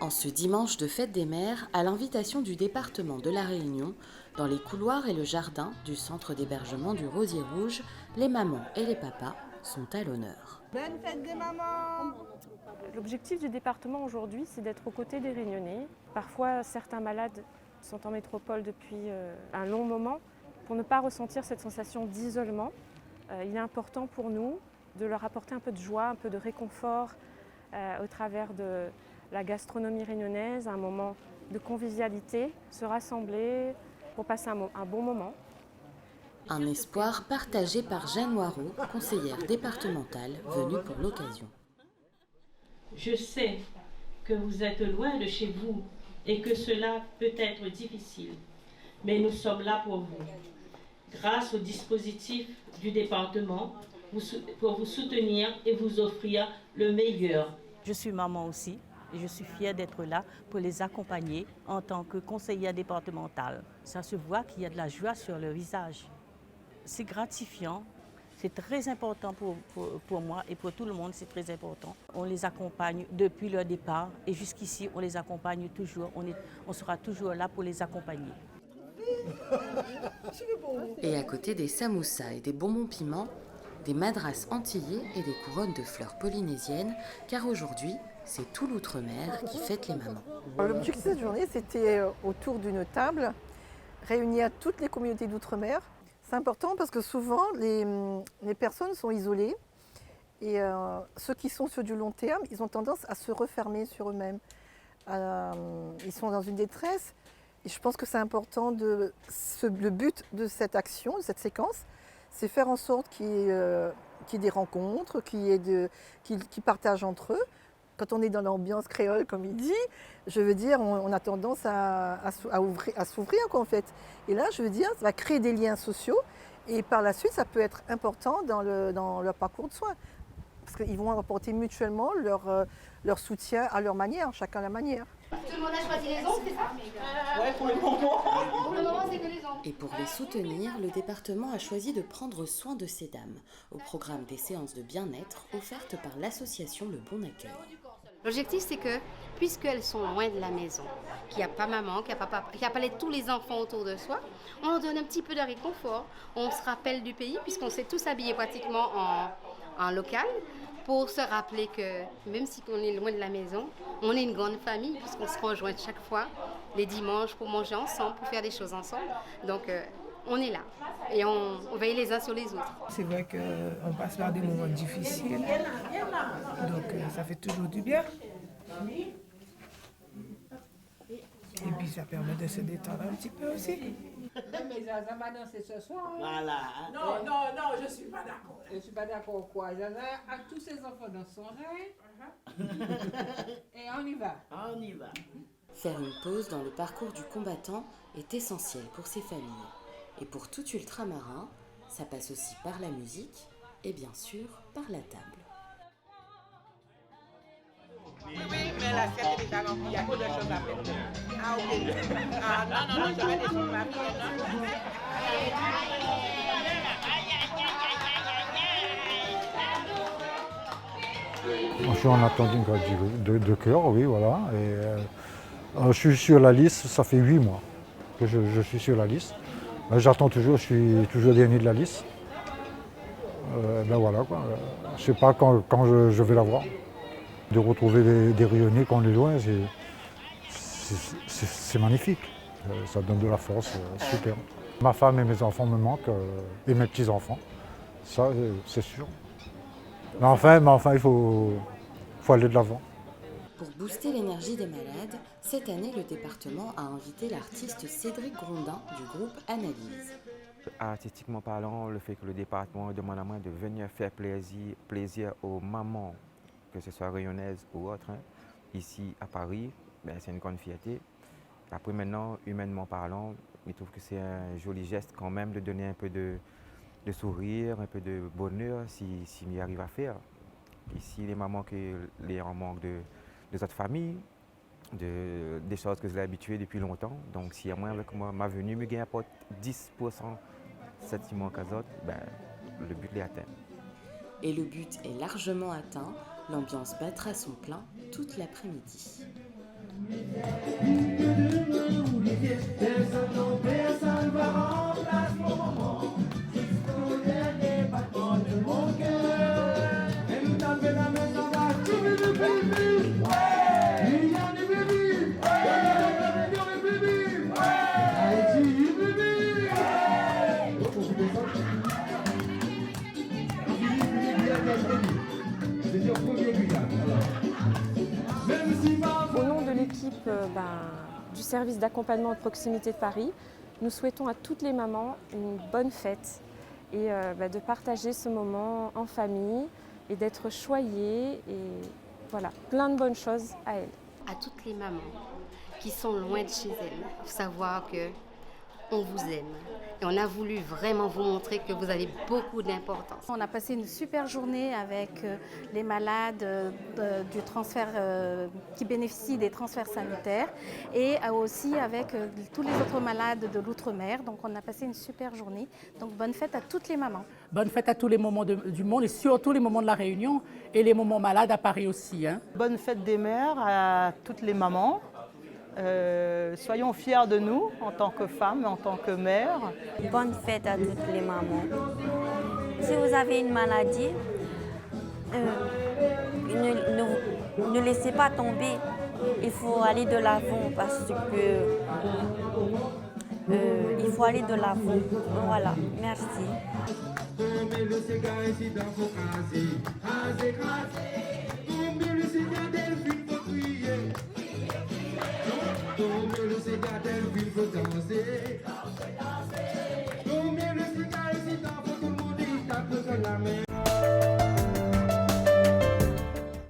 En ce dimanche de fête des mères, à l'invitation du département de la Réunion, dans les couloirs et le jardin du centre d'hébergement du Rosier Rouge, les mamans et les papas sont à l'honneur. Bonne fête des mamans! L'objectif du département aujourd'hui, c'est d'être aux côtés des Réunionnais. Parfois, certains malades sont en métropole depuis un long moment. Pour ne pas ressentir cette sensation d'isolement, il est important pour nous de leur apporter un peu de joie, un peu de réconfort au travers de la gastronomie réunionnaise, un moment de convivialité, se rassembler pour passer un bon moment. Un espoir partagé par Jeanne Noireau, conseillère départementale venue pour l'occasion. Je sais que vous êtes loin de chez vous et que cela peut être difficile, mais nous sommes là pour vous. Grâce au dispositif du département, pour vous soutenir et vous offrir le meilleur. Je suis maman aussi et je suis fière d'être là pour les accompagner en tant que conseillère départementale. Ça se voit qu'il y a de la joie sur leur visage. C'est gratifiant, c'est très important pour moi et pour tout le monde, c'est très important. On les accompagne depuis leur départ et jusqu'ici, on les accompagne toujours, on sera toujours là pour les accompagner. Et à côté des samoussas et des bonbons piments, des madras antillais et des couronnes de fleurs polynésiennes, car aujourd'hui, c'est tout l'outre-mer qui fête les mamans. L'objectif de cette journée, c'était autour d'une table, réunir toutes les communautés d'outre-mer. C'est important parce que souvent, les personnes sont isolées et ceux qui sont sur du long terme, ils ont tendance à se refermer sur eux-mêmes. Ils sont dans une détresse et je pense que c'est important. Le but de cette action, de cette séquence, c'est faire en sorte qu'il y ait des rencontres, qu'ils partagent entre eux. Quand on est dans l'ambiance créole, comme il dit, je veux dire, on a tendance à s'ouvrir, quoi, en fait. Et là, je veux dire, ça va créer des liens sociaux et par la suite, ça peut être important dans leur parcours de soins. Parce qu'ils vont apporter mutuellement leur soutien à leur manière, chacun à la manière. Tout le monde a choisi les ongles, c'est ça? Ouais, pour le moment. Pour le moment, c'est que les ongles. Et pour les soutenir, le département a choisi de prendre soin de ces dames, au programme des séances de bien-être offertes par l'association Le Bon Accueil. L'objectif, c'est que, puisqu'elles sont loin de la maison, qu'il n'y a pas maman, qu'il n'y a pas papa, qu'il n'y a pas tous les enfants autour de soi, on leur donne un petit peu de réconfort. On se rappelle du pays, puisqu'on s'est tous habillés pratiquement en local, pour se rappeler que même si on est loin de la maison, on est une grande famille, puisqu'on se rejoint chaque fois les dimanches pour manger ensemble, pour faire des choses ensemble. Donc, on est là et on veille les uns sur les autres. C'est vrai qu'on passe par des moments difficiles, donc ça fait toujours du bien. Et puis ça permet de se détendre un petit peu aussi. Mais Zaza va danser ce soir. Hein? Voilà. Non, je ne suis pas d'accord. Je ne suis pas d'accord quoi. Zaza a tous ses enfants dans son rêve. Et on y va. On y va. Faire une pause dans le parcours du combattant est essentiel pour ces familles. Et pour tout ultramarin, ça passe aussi par la musique et bien sûr par la table. Oui, mais la fête est déjà remplie. Il y a trop de choses à faire. Ah, ok. Ah, non, je vais descendre ma vie. Je suis en attente de cœur, oui, voilà. Et, je suis sur la liste, ça fait 8 mois que je suis sur la liste. J'attends toujours, je suis toujours dernier de la liste. Ben voilà, quoi. Je ne sais pas quand je vais la voir. De retrouver des Réunionnais quand on est loin, c'est magnifique. Ça donne de la force, super. Ma femme et mes enfants me manquent, et mes petits-enfants. Ça, c'est sûr. Mais enfin, il faut aller de l'avant. Pour booster l'énergie des malades, cette année, le département a invité l'artiste Cédric Grondin du groupe Analyse. Artistiquement parlant, le fait que le département demande à moi de venir faire plaisir aux mamans, que ce soit réunionnaises ou autres, hein, ici à Paris, ben, c'est une grande fierté. Après maintenant, humainement parlant, je trouve que c'est un joli geste quand même de donner un peu de sourire, un peu de bonheur s'il y arrive à faire. Ici, les mamans qui les en manque de autres familles, des choses que je l'ai habitué depuis longtemps. Donc si à moi avec ma venue me gagne apporte 10% cette manque à autres, ben, le but est atteint. Et le but est largement atteint, l'ambiance battra son plein toute l'après-midi. Au nom de l'équipe du service d'accompagnement de proximité de Paris, nous souhaitons à toutes les mamans une bonne fête et de partager ce moment en famille et d'être choyées et voilà, plein de bonnes choses à elles. À toutes les mamans qui sont loin de chez elles, il faut savoir que on vous aime. Et on a voulu vraiment vous montrer que vous avez beaucoup d'importance. On a passé une super journée avec les malades du transfert, qui bénéficient des transferts sanitaires et aussi avec tous les autres malades de l'outre-mer. Donc on a passé une super journée. Donc bonne fête à toutes les mamans. Bonne fête à tous les moments du monde et surtout les moments de la Réunion et les moments malades à Paris aussi. Bonne fête des mères à toutes les mamans. Soyons fiers de nous en tant que femmes, en tant que mères. Bonne fête à toutes les mamans. Si vous avez une maladie, ne laissez pas tomber. Il faut aller de l'avant parce que il faut aller de l'avant. Voilà, merci.